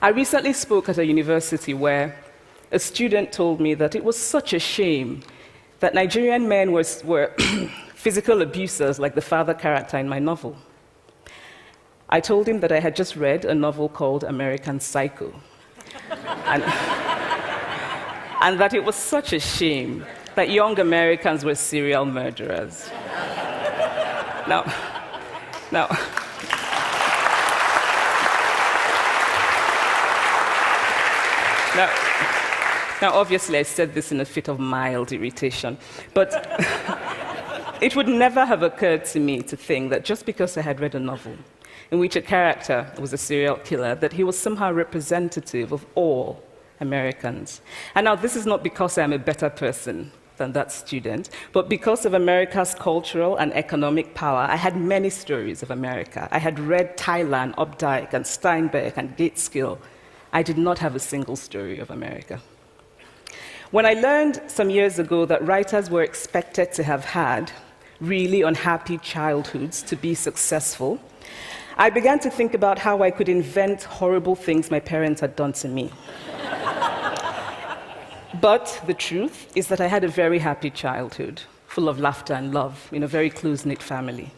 I recently spoke at a university where a student told me that it was such a shame that Nigerian men were physical abusers like the father character in my novel. I told him that I had just read a novel called American Psycho, and that it was such a shame that young Americans were serial murderers. Now, obviously, I said this in a fit of mild irritation, but it would never have occurred to me to think that just because I had read a novel in which a character was a serial killer, that he was somehow representative of all Americans. And now, this is not because I'm a better person than that student, but because of America's cultural and economic power, I had many stories of America. I had read Tyler, Updike, and Steinbeck, and Gateskill. I did not have a single story of America. When I learned some years ago that writers were expected to have had really unhappy childhoods to be successful, I began to think about how I could invent horrible things my parents had done to me. But the truth is that I had a very happy childhood, full of laughter and love, in a very close-knit family.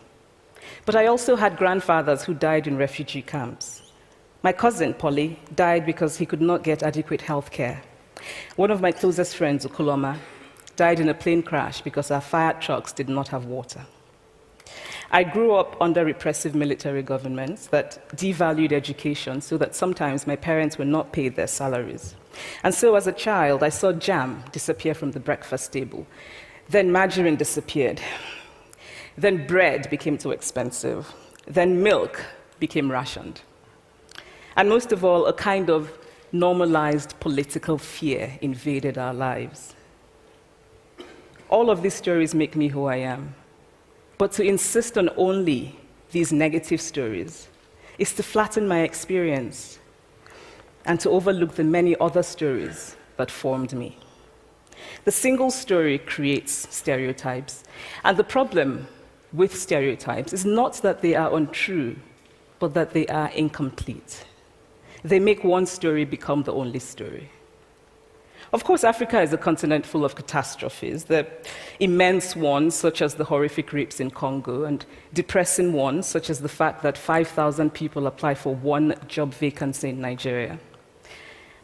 But I also had grandfathers who died in refugee camps. My cousin, Polly, died because he could not get adequate health care. One of my closest friends, Okoloma, died in a plane crash because our fire trucks did not have water. I grew up under repressive military governments that devalued education so that sometimes my parents were not paid their salaries. And so as a child, I saw jam disappear from the breakfast table. Then margarine disappeared. Then bread became too expensive. Then milk became rationed. And most of all, a kind of normalized political fear invaded our lives. All of these stories make me who I am. But to insist on only these negative stories is to flatten my experience and to overlook the many other stories that formed me. The single story creates stereotypes, and the problem with stereotypes is not that they are untrue, but that they are incomplete. They make one story become the only story. Of course, Africa is a continent full of catastrophes, the immense ones, such as the horrific rapes in Congo, and depressing ones, such as the fact that 5,000 people apply for one job vacancy in Nigeria.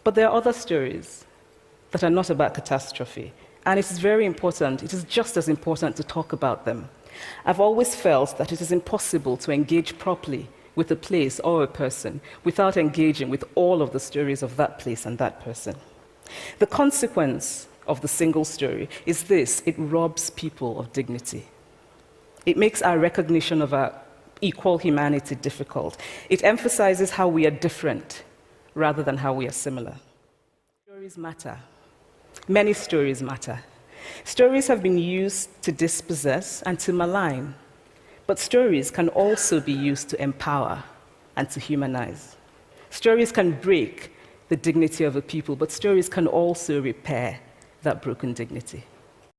But there are other stories that are not about catastrophe, and it is very important, it is just as important to talk about them. I've always felt that it is impossible to engage properly with a place or a person without engaging with all of the stories of that place and that person. The consequence of the single story is this: it robs people of dignity. It makes our recognition of our equal humanity difficult. It emphasizes how we are different rather than how we are similar. Stories matter. Many stories matter. Stories have been used to dispossess and to malign, but stories can also be used to empower and to humanize. Stories can break the dignity of a people, but stories can also repair that broken dignity.